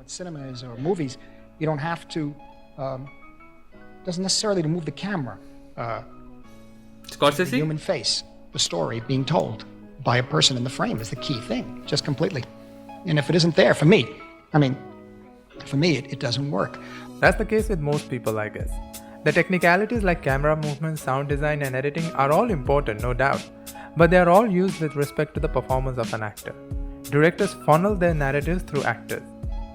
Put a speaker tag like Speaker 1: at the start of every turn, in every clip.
Speaker 1: what cinema is or movies, you don't have to, doesn't necessarily to move the camera. The human face, the story being told by a person in the frame is the key thing, just completely. And if it isn't there, for me, it doesn't work.
Speaker 2: That's the case with most people, I guess. The technicalities like camera movement, sound design and editing are all important, no doubt, but they are all used with respect to the performance of an actor. Directors funnel their narratives through actors,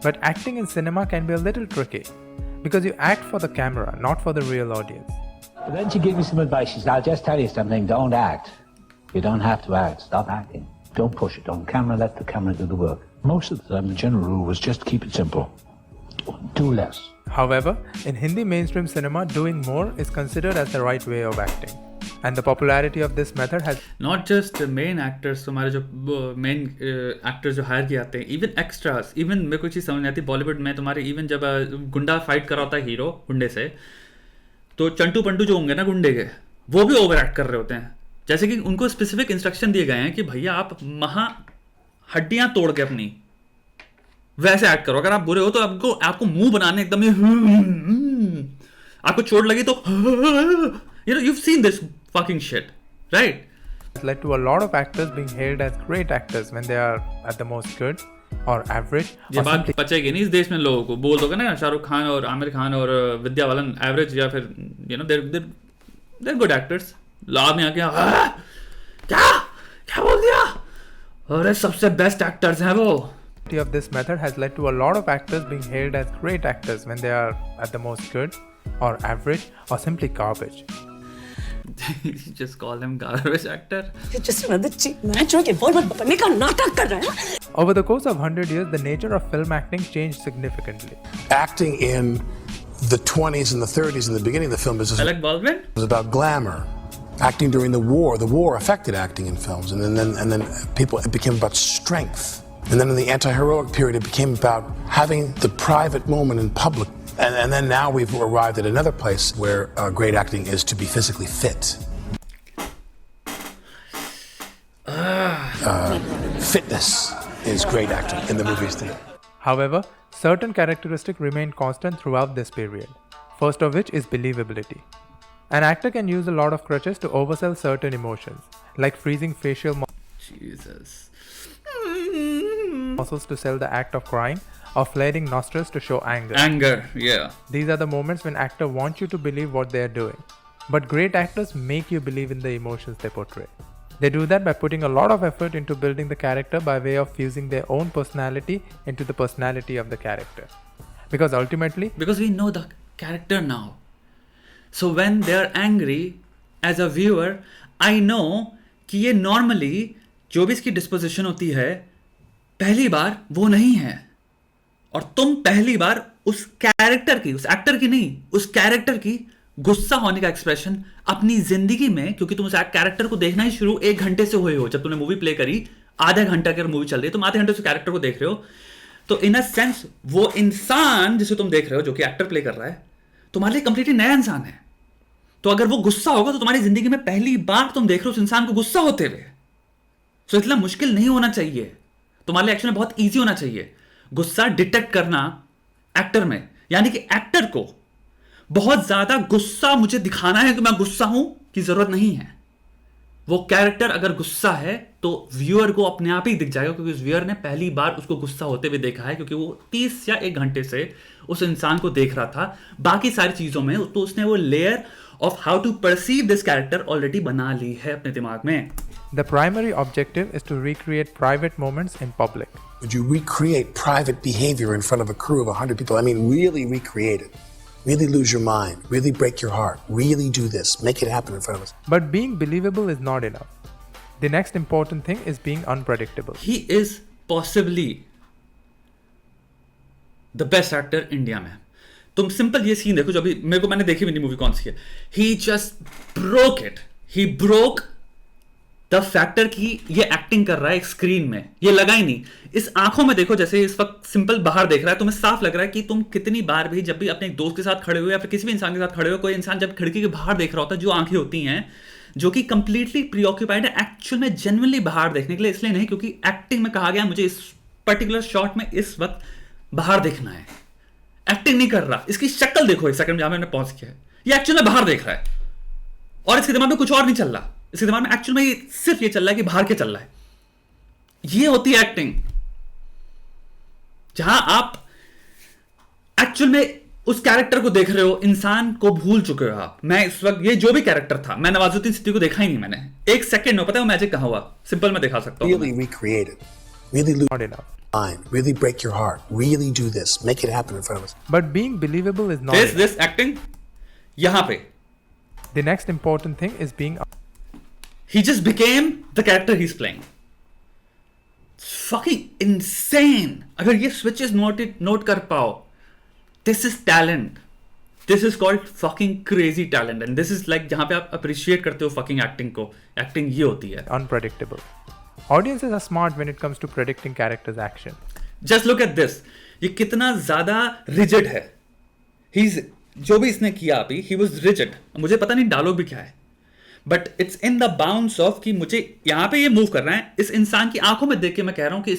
Speaker 2: but acting in cinema can be a little tricky, because you act for the camera, not for the real audience.
Speaker 3: Then she gave me some advice. She said, I'll just tell you something, don't act. You don't have to act, stop acting. Don't push it on camera, let the camera do the work. Most of the time, the general rule was just keep it simple. Do less.
Speaker 2: However, in Hindi mainstream cinema, doing more is considered as the right way of acting. And the popularity of this method has...
Speaker 4: Not just main actors, हमारे जो main actors जो hire किए आते हैं, even extras, even मेरे को चीज़ समझ नहीं आती बॉलीवुड में तुम्हारे even जब गुंडा फाइट कर रहा होता है हीरो गुंडे से, तो चंटू पंटू जो होंगे ना गुंडे के, वो भी ओवर एक्ट कर रहे होते हैं. जैसे कि उनको स्पेसिफिक इंस्ट्रक्शन दिए गए हैं कि भैया आप हड्डियां तोड़ के अपनी वैसे एक्ट करो. अगर आप बुरे हो तो आपको मुंह बनाने एकदम आपको चोट लगी तो you've seen this fucking shit, right?
Speaker 2: It's led to a lot of actors being hailed as great actors when they are at the most good or average.
Speaker 4: ये बात पचेगी नहीं इस देश में लोगों को. बोल दोगे ना शाहरुख खान और आमिर खान और विद्या बालन एवरेज या फिर they're good actors. लाभ में आके क्या बोल दिया? अरे सबसे बेस्ट एक्टर्स हैं वो.
Speaker 2: Of this method has led to a lot of actors being hailed as great actors when they are at the most good or average or simply garbage.
Speaker 4: Just call him garbage actor.
Speaker 5: It's just another cheap man जो कि बॉलीवुड बनने का नाटक कर रहा है.
Speaker 2: Over the course of 100 years, the nature of film acting changed significantly.
Speaker 6: Acting in the 20s and the 30s and the beginning of the film business
Speaker 4: Alec Baldwin
Speaker 6: was about glamour. Acting during the war affected acting in films, and then it became about strength. And then in the anti-heroic period, it became about having the private moment in public. And then now we've arrived at another place where great acting is to be physically fit. Fitness is great acting in the movies today.
Speaker 2: However, certain characteristics remain constant throughout this period, first of which is believability. An actor can use a lot of crutches to oversell certain emotions, like freezing facial muscles to sell the act of crying, or flaring nostrils to show anger.
Speaker 4: Anger, yeah.
Speaker 2: These are the moments when actors want you to believe what they are doing. But great actors make you believe in the emotions they portray. They do that by putting a lot of effort into building the character by way of fusing their own personality into the personality of the character. Because ultimately...
Speaker 4: Because we know the character now. So when they are angry, as a viewer, I know कि ये normally जो भी इसकी disposition होती है, पहली बार वो नहीं है. और तुम पहली बार उस कैरेक्टर की, उस एक्टर की नहीं, उस कैरेक्टर की गुस्सा होने का एक्सप्रेशन अपनी जिंदगी में, क्योंकि तुम उस कैरेक्टर को देखना ही शुरू 1 घंटे से हुए हो. जब तुमने मूवी प्ले करी, आधा घंटा की मूवी चल रही है, तुम आधे घंटे से कैरेक्टर को देख रहे हो, तो इन अ सेंस वो इंसान जिसे तुम देख रहे हो, जो कि एक्टर प्ले कर रहा है, तुम्हारे लिए कंप्लीटली नया इंसान है. तो अगर वो गुस्सा होगा तो तुम्हारी जिंदगी में पहली बार तुम देख रहे हो उस इंसान को गुस्सा होते हुए. तो इतना मुश्किल नहीं होना चाहिए, तुम्हारे लिए एक्चुअली बहुत ईजी होना चाहिए गुस्सा डिटेक्ट करना एक्टर में. यानी कि एक्टर को बहुत ज्यादा गुस्सा मुझे दिखाना है कि मैं गुस्सा हूं की जरूरत नहीं है. वो कैरेक्टर अगर गुस्सा है तो व्यूअर को अपने आप ही दिख जाएगा, क्योंकि उस व्यूअर ने पहली बार उसको गुस्सा होते हुए देखा है, क्योंकि वो 30 या 1 घंटे से उस इंसान को देख रहा था. बाकी सारी चीजों में तो उसने वो layer of how to perceive this character already बना ली है अपने दिमाग में.
Speaker 2: The primary objective is to recreate private moments in public.
Speaker 6: Would you recreate private behavior in front of a crew of 100 people? I mean, really recreate it. Really lose your mind. Really break your heart. Really do this. Make it happen in front of us.
Speaker 2: But being believable is not enough. The next important thing is being unpredictable.
Speaker 4: He is possibly the best actor India में. तुम simple ये scene देखो, जो अभी मेरे को, मैंने देखी भी नहीं मूवी कौन सी है. He just broke it. He broke the factor की ये एक्टिंग कर रहा है एक स्क्रीन में, ये लगा ही नहीं. इस आंखों में देखो, जैसे इस वक्त सिंपल बाहर देख रहा है, तुम्हें साफ लग रहा है कि तुम कितनी बार भी जब भी अपने एक दोस्त के साथ खड़े हुए या फिर किसी भी इंसान के साथ खड़े हुए, कोई इंसान जब खिड़की के बाहर देख रहा होता है, जो आंखें होती हैं जो कि कंप्लीटली प्रीऑक्यूपाइड है एक्चुअल में जेन्युइनली बाहर देखने के लिए, इसलिए नहीं क्योंकि एक्टिंग में कहा गया मुझे इस पर्टिकुलर शॉट में इस वक्त बाहर देखना है, एक्टिंग नहीं कर रहा, इसकी शक्ल देखो, एक सेकंड जहां मैंने पहुंच किया है, ये एक्चुअल में बाहर देख रहा है और इसके दिमाग में कुछ और नहीं चल रहा, इसके दिमाग में एक्चुअल में सिर्फ ये चल रहा है कि बाहर क्या चल रहा है। ये होती है एक्टिंग, जहां आप एक्चुअल में उस कैरेक्टर को देख रहे हो, इंसान को भूल चुके हो आप। मैं इस वक्त ये जो भी कैरेक्टर था, मैं नवाजुद्दीन सिद्दीकी को देखा ही नहीं मैंने, एक सेकंड में पता है वो मैजिक कहां हुआ, सिंपल मैं दिखा सकता हूं।
Speaker 6: Really recreate it. Really lose
Speaker 2: Not enough.
Speaker 6: mind. Really break your heart. Really do this. Make it happen in front of us.
Speaker 2: But being believable is not enough.
Speaker 4: this acting यहां पे
Speaker 2: The next important thing is being
Speaker 4: he just became the character he's playing. It's fucking insane. अगर ये switches note कर पाओ, this is talent. This is called fucking crazy talent, and this is like जहां पे आप appreciate करते हो fucking acting को. Acting ये होती है.
Speaker 2: unpredictable. Audiences are smart when it comes to predicting characters' action.
Speaker 4: Just look at this. ये कितना ज्यादा rigid है. जो भी इसने किया अभी, he was rigid. मुझे पता नहीं डायलॉग भी क्या है, but it's in the bounce off कि मुझे यहाँ पे ये मूव कर रहा है, इस इंसान की आंखों में देख के मैं कह रहा हूँ कि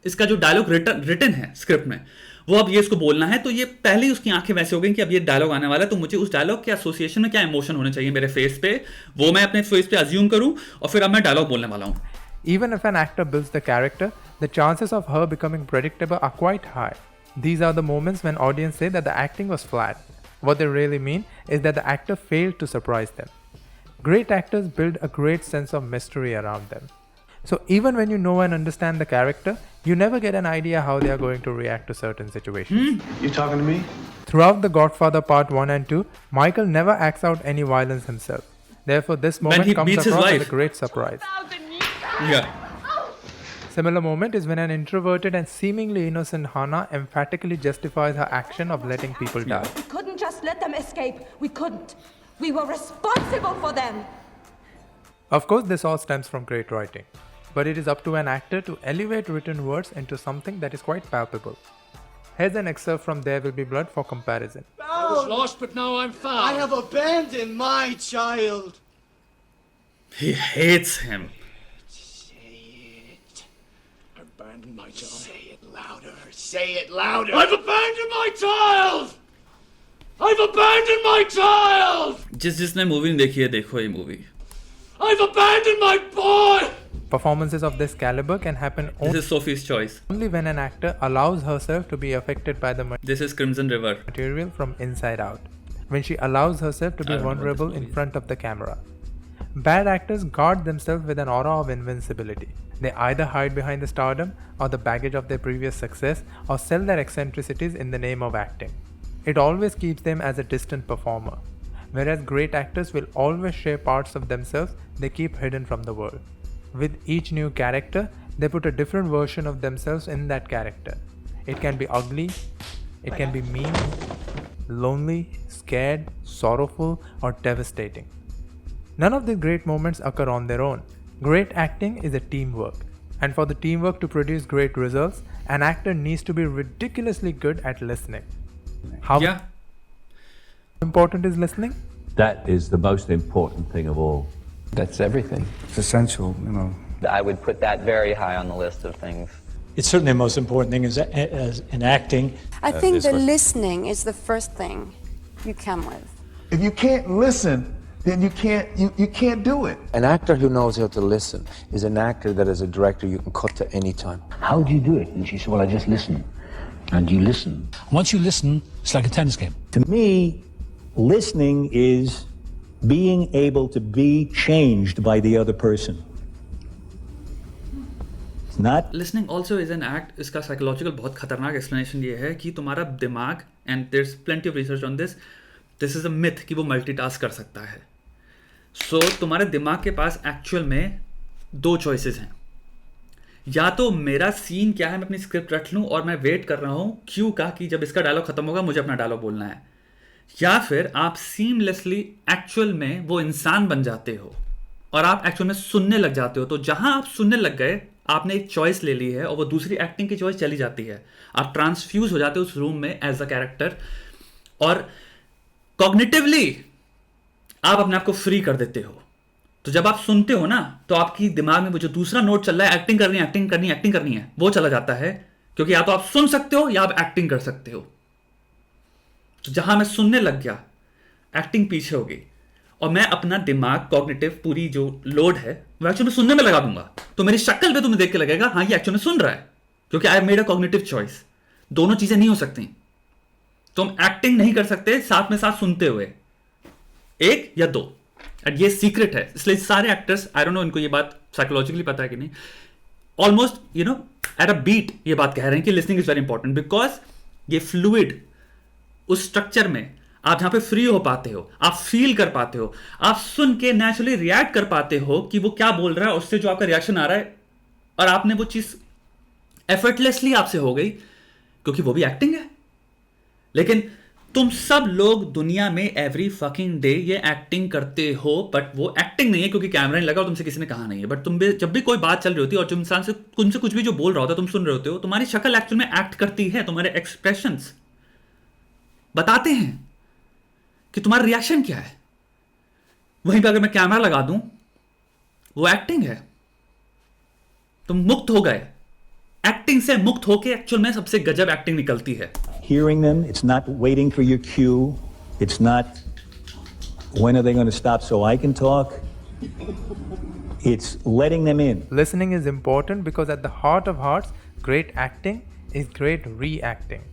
Speaker 4: इसका जो डायलॉग रिटन है स्क्रिप्ट में, वो अब ये इसको बोलना है, तो ये पहले ही उसकी आंखें वैसे हो गई कि अब ये डायलॉग आने वाला है, तो मुझे उस डायलॉग के एसोसिएशन में क्या इमोशन होने चाहिए मेरे फेस पे, वो मैं अपने फेस पे अज्यूम करूँ और फिर अब मैं डायलॉग बोलने वाला हूँ.
Speaker 2: Even if an actor builds the character, the chances of her becoming predictable are quite high. These are the moments when audience say that the acting was flat. What they really mean is that the actor failed to surprise them. Great actors build a great sense of mystery around them. So even when you know and understand the character, you never get an idea how they are going to react to certain situations.
Speaker 7: You talking to me?
Speaker 2: Throughout The Godfather Part 1 and 2, Michael never acts out any violence himself. Therefore, this moment
Speaker 4: he
Speaker 2: comes
Speaker 4: beats his
Speaker 2: across as
Speaker 4: wife.
Speaker 2: a great surprise.
Speaker 4: Yeah.
Speaker 2: Similar moment is when an introverted and seemingly innocent Hana emphatically justifies her action of letting people die.
Speaker 8: We couldn't just let them escape. We couldn't. We were responsible for them.
Speaker 2: Of course, this all stems from great writing, but it is up to an actor to elevate written words into something that is quite palpable. Here's an excerpt from There Will Be Blood for comparison.
Speaker 7: I was lost, but now I'm found.
Speaker 9: I have abandoned my child.
Speaker 4: He hates him.
Speaker 9: Say it.
Speaker 7: Abandoned my child.
Speaker 9: Say it louder. Say it louder.
Speaker 7: I've abandoned my child! I've abandoned my child!
Speaker 4: जिसने movie नहीं देखी है, देखो ये movie.
Speaker 7: I've abandoned my boy!
Speaker 2: Performances of this caliber can happen
Speaker 4: This is Sophie's Choice.
Speaker 2: only when an actor allows herself to be affected by the
Speaker 4: This is Crimson River.
Speaker 2: material from inside out, when she allows herself to
Speaker 4: I
Speaker 2: be
Speaker 4: don't know what
Speaker 2: vulnerable
Speaker 4: this
Speaker 2: in
Speaker 4: movie is.
Speaker 2: front of the camera. Bad actors guard themselves with an aura of invincibility. They either hide behind the stardom or the baggage of their previous success, or sell their eccentricities in the name of acting. It always keeps them as a distant performer, whereas great actors will always share parts of themselves they keep hidden from the world. With each new character, they put a different version of themselves in that character. It can be ugly, it can be mean, lonely, scared, sorrowful, or devastating. None of these great moments occur on their own. Great acting is a teamwork, and for the teamwork to produce great results, an actor needs to be ridiculously good at listening. How
Speaker 4: Yeah.
Speaker 2: important is listening?
Speaker 3: That is the most important thing of all.
Speaker 10: That's everything.
Speaker 11: It's essential, you know.
Speaker 10: I would put that very high on the list of things.
Speaker 12: It's certainly the most important thing as in acting.
Speaker 13: I think the listening is the first thing you come with.
Speaker 9: If you can't listen, then you can't do it.
Speaker 11: An actor who knows how to listen is an actor that as a director you can cut to any time.
Speaker 3: How do you do it? And she said, well, I just listen. And you listen.
Speaker 14: Once you listen, it's like a tennis game.
Speaker 15: To me, listening is being able to be changed by the other person. It's not
Speaker 4: Listening also is an act. इसका psychological बहुत खतरनाक explanation ये है कि तुम्हारा दिमाग, and there's plenty of research on this, this is a myth कि वो multitask कर सकता है. So तुम्हारे दिमाग के पास actual में दो choices हैं. या तो मेरा सीन क्या है, मैं अपनी स्क्रिप्ट रख लूं और मैं वेट कर रहा हूं क्यों का कि जब इसका डायलॉग खत्म होगा मुझे अपना डायलॉग बोलना है, या फिर आप सीमलेसली एक्चुअल में वो इंसान बन जाते हो और आप एक्चुअल में सुनने लग जाते हो. तो जहां आप सुनने लग गए, आपने एक चॉइस ले ली है और वो दूसरी एक्टिंग की चॉइस चली जाती है. आप ट्रांसफ्यूज हो जाते हो उस रूम में एज अ कैरेक्टर, और कॉग्निटिवली आप अपने आप को फ्री कर देते हो. तो जब आप सुनते हो ना, तो आपकी दिमाग में वो जो दूसरा नोट चल रहा है, एक्टिंग करनी है, वो चला जाता है, क्योंकि या तो आप सुन सकते हो या आप एक्टिंग कर सकते हो। तो जहां मैं सुनने लग गया, एक्टिंग पीछे हो गई, और मैं अपना दिमाग कॉग्निटिव पूरी जो लोड है वो एक्चुअली सुनने में लगा दूंगा, तो मेरी शक्ल पे तुम्हें देख के लगेगा हाँ ये एक्चुअली सुन रहा है, क्योंकि I made a cognitive choice. दोनों चीजें नहीं हो सकती। तुम एक्टिंग नहीं कर सकते साथ में साथ सुनते हुए, एक या दो। एंड ये सीक्रेट है, इसलिए सारे एक्टर्स, आई डोंट नो इनको ये बात साइकोलॉजिकली पता है कि नहीं, ऑलमोस्ट एट अ बीट ये बात कह रहे हैं कि listening is very important, because ये फ्लूइड उस स्ट्रक्चर में आप जहां पे फ्री हो पाते हो, आप फील कर पाते हो, आप सुन के नेचुरली रिएक्ट कर पाते हो कि वो क्या बोल रहा है, उससे जो आपका रिएक्शन आ रहा है, और आपने वो चीज एफर्टलेसली आपसे हो गई, क्योंकि वो भी एक्टिंग है। लेकिन तुम सब लोग दुनिया में एवरी फकिंग डे ये एक्टिंग करते हो, बट वो एक्टिंग नहीं है क्योंकि कैमरा नहीं लगा और तुमसे किसी ने कहा नहीं है। बट तुम भी जब भी कोई बात चल रही होती है और तुम इंसान से तुमसे कुछ भी जो बोल रहा होता है तुम सुन रहे होते हो, तुम्हारी शक्ल एक्चुअल में एक्ट करती है, तुम्हारे एक्सप्रेशंस बताते हैं कि तुम्हारा रिएक्शन क्या है। वहीं पर अगर मैं कैमरा लगा दूं, वो एक्टिंग है, तुम मुक्त हो गए। एक्टिंग से मुक्त होके एक्चुअल में सबसे गजब एक्टिंग निकलती है।
Speaker 15: Hearing them, it's not waiting for your cue. It's not when are they going to stop so I can talk. It's letting them in.
Speaker 2: Listening is important because at the heart of hearts, great acting is great reacting.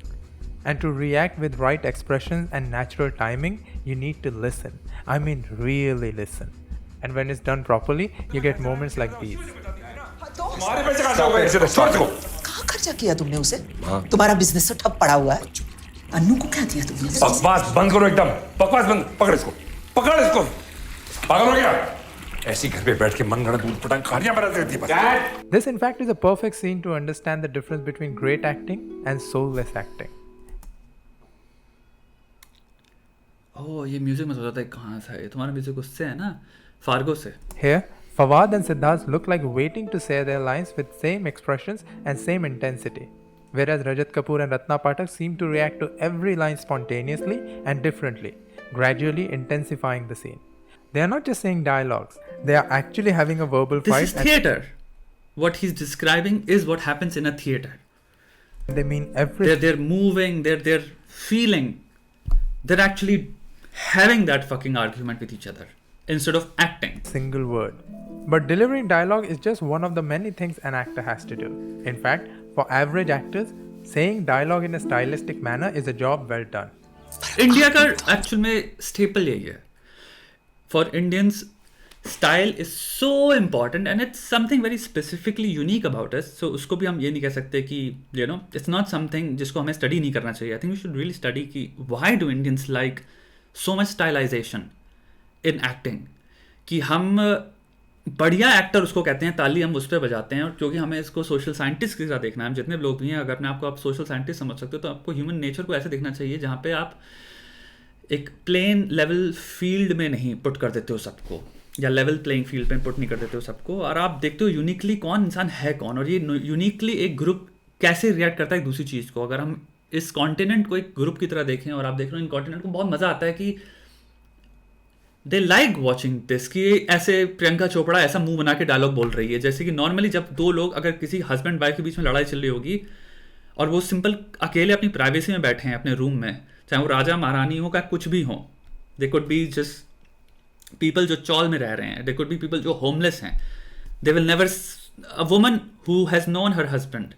Speaker 2: And to react with right expressions and natural timing, you need to listen. I mean, really listen. And when it's done properly, you get moments like these.
Speaker 5: कहाँ खर्चा किया तुमने उसे? तुम्हारा business तो ठप पड़ा हुआ है। अन्नू को क्या दिया तुमने?
Speaker 16: बकवास बंद करो एकदम, बकवास बंद। पकड़ इसको, पकड़ इसको। पागल हो गया? ऐसी घर पे बैठ के मनगढ़ंत दूध पटांग कहानियां बना देती है।
Speaker 2: This in fact is a perfect scene to understand the difference between great acting and soulless acting.
Speaker 4: ओह, ये म्यूजिक में सोचा था कहाँ से है। तुम्हारा म्यूजिक उससे है ना, फार्गो से।
Speaker 2: Here, Fawad and Siddharth look like waiting to say their lines with same expressions and same intensity, whereas Rajat Kapoor and Ratna Pathak seem to react to every line spontaneously and differently, gradually intensifying the scene. They are not just saying dialogues, they are actually having a verbal fight.
Speaker 4: This is theater. What he's describing is what happens in a theater.
Speaker 2: They mean everything.
Speaker 4: They're moving, they're feeling. They're actually having that fucking argument with each other instead of acting.
Speaker 2: Single word. But delivering dialogue is just one of the many things an actor has to do. In fact, for average actors, saying dialogue in a stylistic manner is a job well done.
Speaker 4: India का actual में staple यही है. For Indians style is so important and it's something very specifically unique about us. So उसको भी हम ये नहीं कह सकते कि इट्स नॉट समथिंग जिसको हमें स्टडी नहीं करना चाहिए. I think we should really study कि why do Indians like so much stylization in acting, कि हम बढ़िया एक्टर उसको कहते हैं, ताली हम उस पर बजाते हैं. और क्योंकि हमें इसको सोशल साइंटिस्ट की तरह देखना है, हम जितने लोग भी हैं, अगर अपने आपको आप सोशल साइंटिस्ट समझ सकते हो तो आपको ह्यूमन नेचर को ऐसे देखना चाहिए जहाँ पे आप एक प्लेन लेवल फील्ड में नहीं पुट कर देते हो सबको, या लेवल प्लेइंग फील्ड में पुट नहीं कर देते हो सबको, और आप देखते हो यूनिकली कौन इंसान है कौन, और ये यूनिकली एक ग्रुप कैसे रिएक्ट करता है एक दूसरी चीज़ को. अगर हम इस कॉन्टिनेंट को एक ग्रुप की तरह देखें और आप देख रहे हो इन कॉन्टिनेंट को, बहुत मज़ा आता है कि दे लाइक वॉचिंग दिस, कि ऐसे प्रियंका चोपड़ा ऐसा मुंह बना के डायलॉग बोल रही है. जैसे कि नॉर्मली जब दो लोग, अगर किसी हस्बैंड वाइफ के बीच में लड़ाई चल रही होगी और वो सिंपल अकेले अपनी प्राइवेसी में बैठे हैं अपने रूम में, चाहे वो राजा महारानी हो, क्या कुछ भी हो, they could be just people जो चौल में रह रहे हैं, दे कुड बी पीपल जो होमलेस हैं, they will never, a woman who has known her husband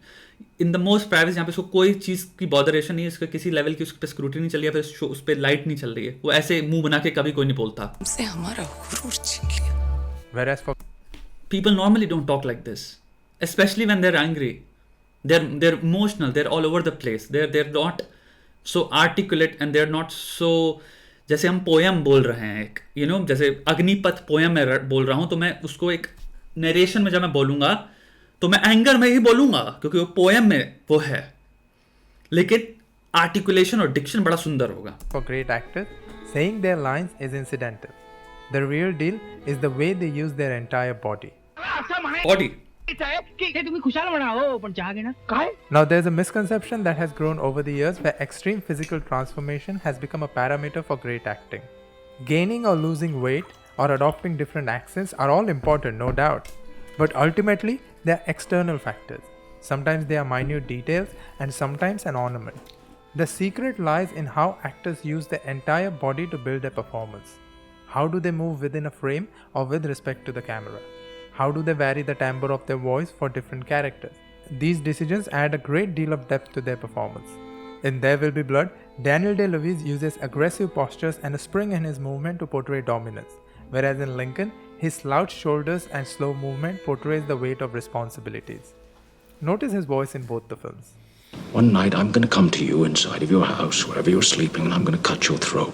Speaker 4: in the most privacy, यहाँ पे उसको कोई चीज़ की बॉदरेशन नहीं है, उसका किसी लेवल की उस पर स्क्रूटनी नहीं चल रही है, फिर उस पर लाइट नहीं चल रही है, वो ऐसे मुंह बना के कभी कोई नहीं बोलता.
Speaker 5: हमसे हमारा गुरूर छीन लिया.
Speaker 2: Whereas for
Speaker 4: people normally don't talk like this, especially when they're angry. They're emotional, they're all over the place, they're not so articulate and they're not so, जैसे हम पोयम बोल रहे हैं एक, जैसे अग्निपथ पोयम में बोल रहा हूँ, तो मैं उसको एक नरेशन में जब मैं बोलूँगा तो मैं एंगर में ही बोलूँगा क्योंकि वो पोयम में वो है, लेकिन आर्टिकुलेशन और डिक्शन बड़ा सुंदर होगा.
Speaker 2: For great actors, saying their lines is incidental. The real deal is the way they use their entire body.
Speaker 4: Body.
Speaker 2: Now there's a misconception that has grown over the years where extreme physical transformation has become a parameter for great acting. Gaining or losing weight or adopting different accents are all important, no doubt. But ultimately, they are external factors. Sometimes they are minute details and sometimes an ornament. The secret lies in how actors use their entire body to build a performance. How do they move within a frame or with respect to the camera? How do they vary the timbre of their voice for different characters? These decisions add a great deal of depth to their performance. In There Will Be Blood, Daniel Day-Lewis uses aggressive postures and a spring in his movement to portray dominance, whereas in Lincoln, his slouched shoulders and slow movement portrays the weight of responsibilities. Notice his voice in both the films.
Speaker 17: One night I'm going to come to you inside of your house, wherever you're sleeping, and I'm going to cut your throat.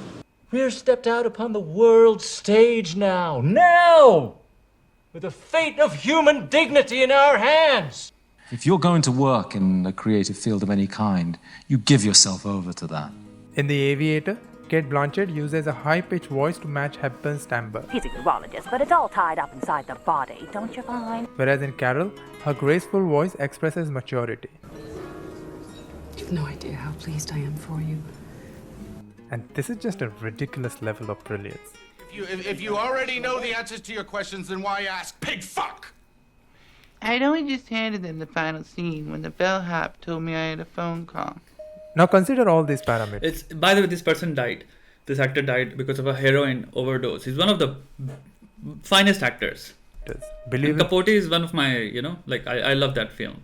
Speaker 18: We're stepped out upon the world stage now. Now! With the fate of human dignity in our hands.
Speaker 19: If you're going to work in a creative field of any kind, you give yourself over to that.
Speaker 2: In The Aviator, Cate Blanchett uses a high-pitched voice to match Hepburn's timbre.
Speaker 20: He's a urologist, but it's all tied up inside the body, don't you find?
Speaker 2: Whereas in Carol, her graceful voice expresses maturity.
Speaker 21: You have no idea how pleased I am for you.
Speaker 2: And this is just a ridiculous level of brilliance.
Speaker 22: If you already know the answers to your questions, then why ask? Pig fuck!
Speaker 23: I'd only just handed them the final scene when the bellhop told me I had a phone call.
Speaker 2: Now consider all these parameters.
Speaker 4: It's, by the way, this person died. This actor died because of a heroin overdose. He's one of the finest actors. And Capote is one of my, I love that film.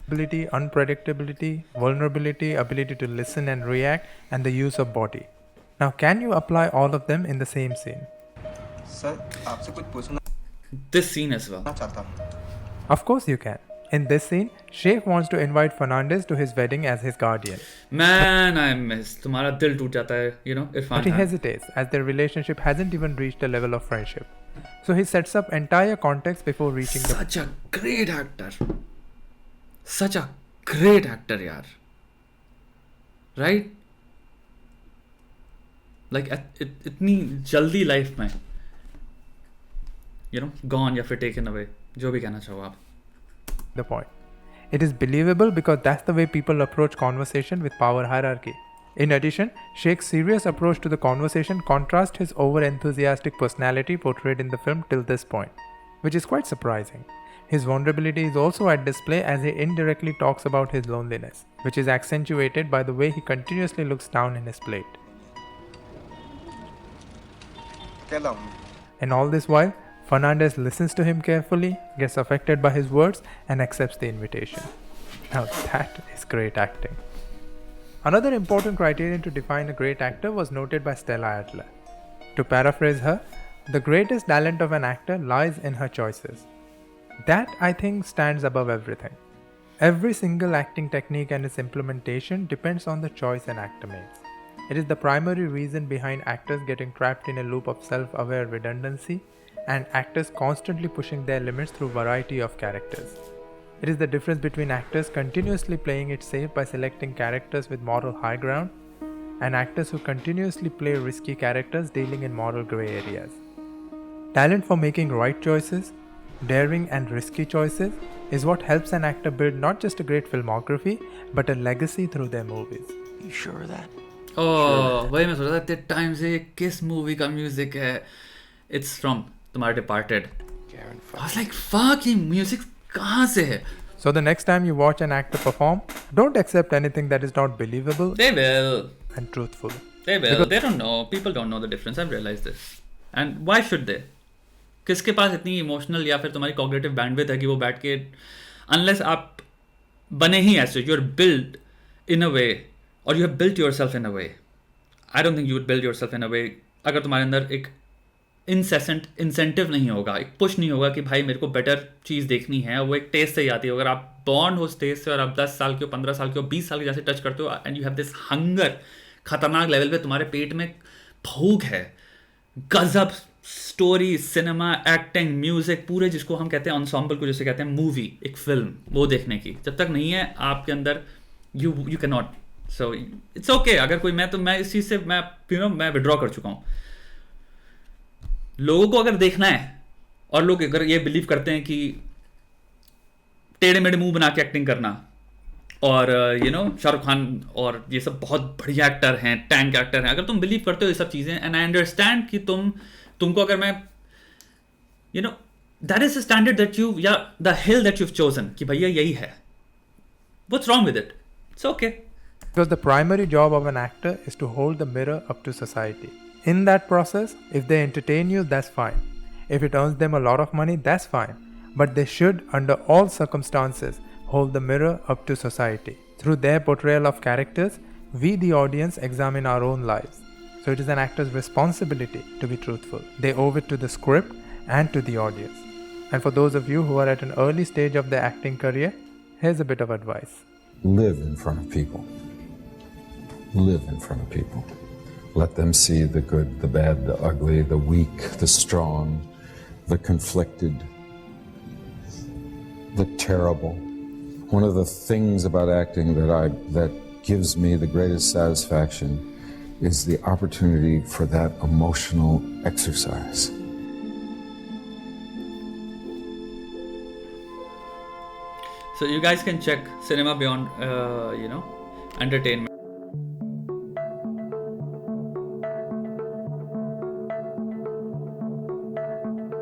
Speaker 2: Unpredictability, vulnerability, ability to listen and react, and the use of body. Now, can you apply all of them in the same scene?
Speaker 4: This scene as well.
Speaker 2: Of course you can. In this scene, Sheikh wants to invite Fernandez to his wedding as his guardian.
Speaker 4: Man, I miss. Tumhara dil toot jata hai, Irfan.
Speaker 2: But he hesitates, as their relationship hasn't even reached a level of friendship. So he sets up entire context before reaching
Speaker 4: Such a great actor. Such a great actor, yaar. Right? Like, itni jaldi life mein, gone या फिर taken away. जो भी कहना चाहो आप.
Speaker 2: The point. It is believable because that's the way people approach conversation with power hierarchy. In addition, Sheikh's serious approach to the conversation contrasts his over-enthusiastic personality portrayed in the film till this point, which is quite surprising. His vulnerability is also at display as he indirectly talks about his loneliness, which is accentuated by the way he continuously looks down in his plate. And all this while, Fernandez listens to him carefully, gets affected by his words, and accepts the invitation. Now that is great acting. Another important criterion to define a great actor was noted by Stella Adler. To paraphrase her, the greatest talent of an actor lies in her choices. That, I think, stands above everything. Every single acting technique and its implementation depends on the choice an actor makes. It is the primary reason behind actors getting trapped in a loop of self-aware redundancy and actors constantly pushing their limits through variety of characters. It is the difference between actors continuously playing it safe by selecting characters with moral high ground and actors who continuously play risky characters dealing in moral grey areas. Talent for making right choices, daring and risky choices is what helps an actor build not just a great filmography but a legacy through their movies.
Speaker 22: You sure of that?
Speaker 4: Oh, वही मैं सोच रहा था इतने time से किस movie का music है. It's from तुम्हारे Departed. I was like, fuck, ये म्यूजिक कहाँ से है?
Speaker 2: So the next time you watch an actor perform, don't accept anything that is not believable.
Speaker 4: They will.
Speaker 2: And truthful.
Speaker 4: They will. Because they don't know. People don't know the difference. I've realized this. And why should they? किसके पास इतनी emotional या फिर तुम्हारी cognitive bandwidth है कि वो बैठ के, अनलेस आप बने ही ऐसे, you are build in a way और you have built yourself in a way. I don't think you would build yourself in a way अगर तुम्हारे अंदर एक इंसेसेंट इंसेंटिव नहीं होगा, एक पुश नहीं होगा कि भाई मेरे को बेटर चीज़ देखनी है. वो एक टेस्ट से ही आती है. अगर आप बॉर्न हो उस टेस्ट से और आप 10 साल के हो, 15 साल के हो, 20 साल के जैसे टच करते हो and you have this hunger, खतरनाक लेवल पे तुम्हारे पेट में भूख है, गजब स्टोरी, सिनेमा, एक्टिंग, म्यूजिक, पूरे जिसको हम कहते हैं ensemble को जैसे कहते हैं मूवी, एक फिल्म, वो देखने की जब तक नहीं है आपके अंदर, you can not. So it's okay. अगर कोई मैं इस चीज़ से मैं विड्रॉ कर चुका हूँ. लोगों को अगर देखना है और लोग अगर ये बिलीव करते हैं कि टेढ़े मेढ़े मुंह बना के एक्टिंग करना और शाहरुख खान और ये सब बहुत बढ़िया एक्टर हैं, टैंक एक्टर हैं, अगर तुम बिलीव करते हो ये सब चीज़ें, एंड आई अंडरस्टैंड कि तुमको अगर मैं that is the standard that you, या the hill that you chosen कि भैया यही है, What's wrong with it? It's okay.
Speaker 2: Because the primary job of an actor is to hold the mirror up to society. In that process, if they entertain you, that's fine. If it earns them a lot of money, that's fine. But they should, under all circumstances, hold the mirror up to society. Through their portrayal of characters, we, the audience, examine our own lives. So it is an actor's responsibility to be truthful. They owe it to the script and to the audience. And for those of you who are at an early stage of their acting career, here's a bit of advice.
Speaker 1: Live in front of people. Live in front of people. Let them see the good, the bad, the ugly, the weak, the strong, the conflicted, the terrible. One of the things about acting that gives me the greatest satisfaction is the opportunity for that emotional exercise.
Speaker 4: So you guys can check Cinema Beyond, entertainment.